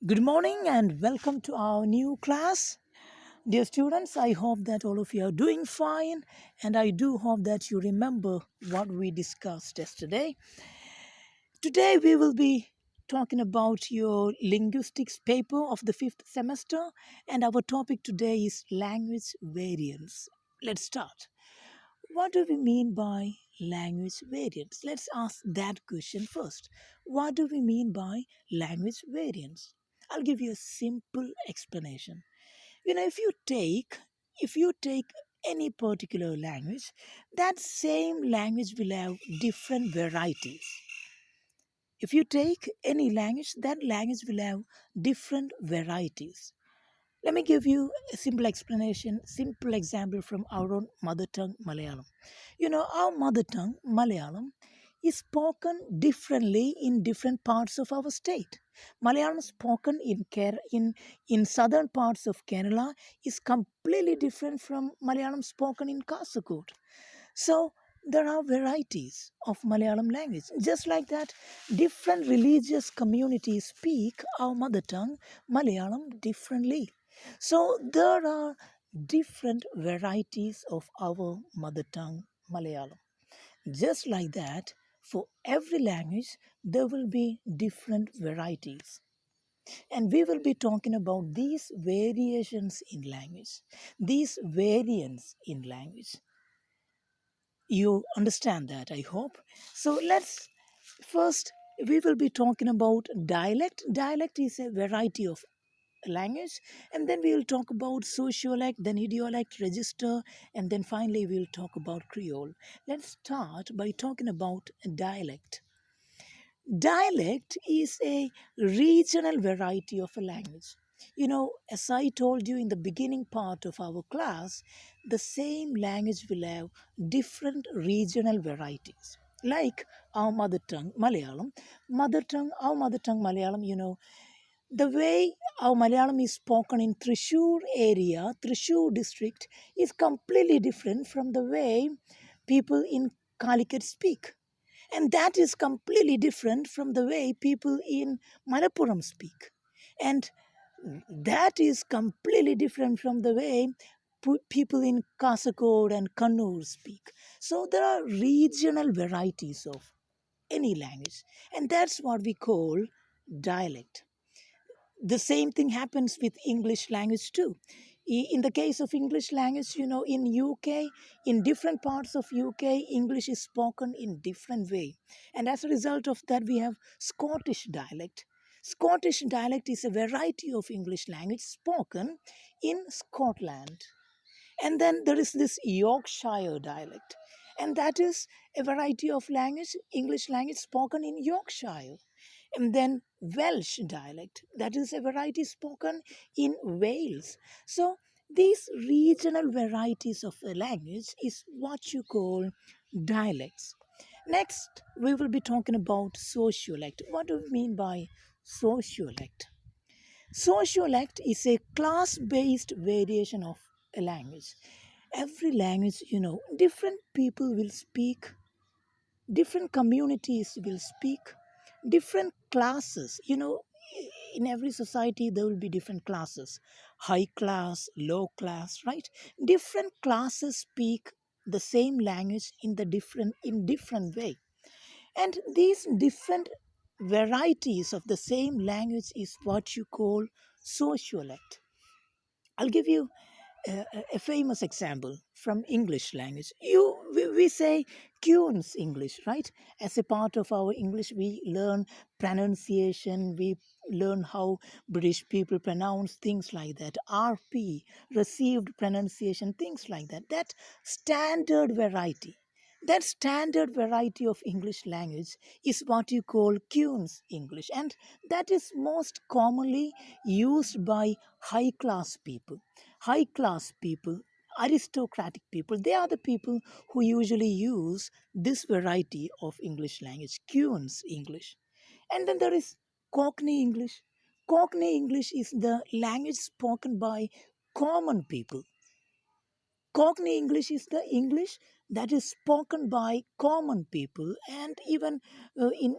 Good morning and welcome to our new class. Dear students, I hope that all of you are doing fine and I do hope that you remember what we discussed yesterday. Today we will be talking about your linguistics paper of the fifth semester and our topic today is language variants. Let's start. What do we mean by language variants? Let's ask that question first. What do we mean by language variants? I'll give you a simple explanation. If you take any particular language, that same language will have different varieties. If you take any language, that language will have different varieties. Let me give you a simple explanation, simple example from our own mother tongue, Malayalam. Our mother tongue, Malayalam, is spoken differently in different parts of our state. Malayalam spoken in southern parts of Kerala is completely different from Malayalam spoken in Kasaragod. So there are varieties of Malayalam language. Just like that, different religious communities speak our mother tongue, Malayalam, differently. So there are different varieties of our mother tongue, Malayalam. Just like that, for every language, there will be different varieties. And we will be talking about these variations in language, these variants in language. You understand that, I hope. So let's first, we will be talking about dialect. Dialect is a variety of language, and then we will talk about sociolect, then idiolect, register, and then finally we'll talk about Creole. Let's start by talking about dialect. Dialect is a regional variety of a language. As I told you in the beginning part of our class, the same language will have different regional varieties. Like our mother tongue, Malayalam, our mother tongue, Malayalam, the way our Malayalam is spoken in Thrissur area, Thrissur district, is completely different from the way people in Calicut speak. And that is completely different from the way people in Malappuram speak. And that is completely different from the way people in Kasaragod and Kannur speak. So there are regional varieties of any language. And that's what we call dialect. The same thing happens with English language too. In the case of English language, in UK, in different parts of UK, English is spoken in different way, and as a result of that we have Scottish dialect. Scottish dialect is a variety of English language spoken in Scotland. And then there is this Yorkshire dialect, and that is a variety of language, English language spoken in Yorkshire. And then Welsh dialect, that is a variety spoken in Wales. So these regional varieties of a language is what you call dialects. Next, we will be talking about sociolect. What do we mean by sociolect? Sociolect is a class based variation of a language. Every language, different people will speak, different communities will speak, different classes. In every society, there will be different classes, high class, low class, right? Different classes speak the same language in different way. And these different varieties of the same language is what you call sociolect. I'll give you a famous example from English language. We say Queen's English, right? As a part of our English, we learn pronunciation, we learn how British people pronounce things like that. RP, received pronunciation, things like that. That standard variety of English language is what you call Queen's English, and that is most commonly used by high class people. High class people, aristocratic people, they are the people who usually use this variety of English language, Queen's English. And then there is Cockney English. Cockney English is the language spoken by common people. Cockney English is the English that is spoken by common people, and even in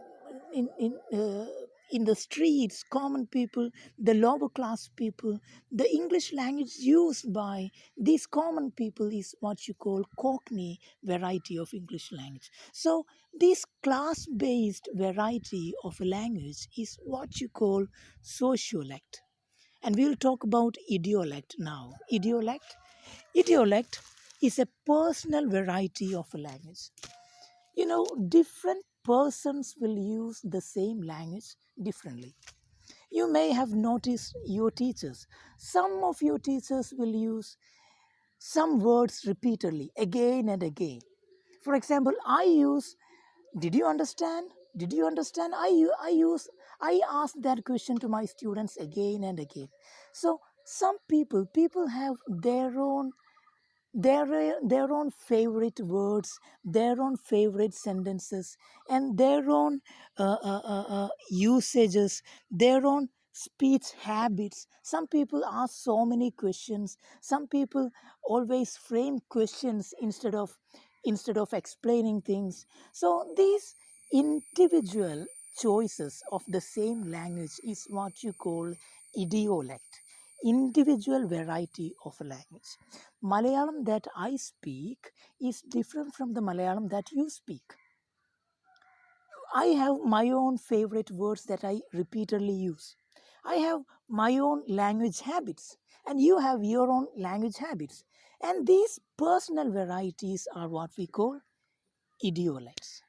in the streets, common people, the lower class people, the English language used by these common people is what you call Cockney variety of English language. So this class based variety of a language is what you call sociolect. And we'll talk about idiolect now. Idiolect is a personal variety of a language. You know, different persons will use the same language differently. You may have noticed your teachers. Some of your teachers will use some words repeatedly, again and again. For example, I use, did you understand? Did you understand? I ask that question to my students again and again. So some people have their own favorite words, their own favorite sentences, and their own usages, their own speech habits. Some people ask so many questions. Some people always frame questions instead of explaining things. So these individual choices of the same language is what you call idiolect, individual variety of a language. Malayalam that I speak is different from the Malayalam that you speak. I have my own favorite words that I repeatedly use. I have my own language habits, and you have your own language habits. And these personal varieties are what we call idiolects.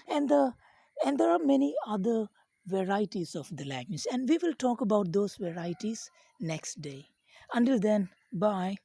And there are many other varieties of the language, and we will talk about those varieties next day. Until then, bye.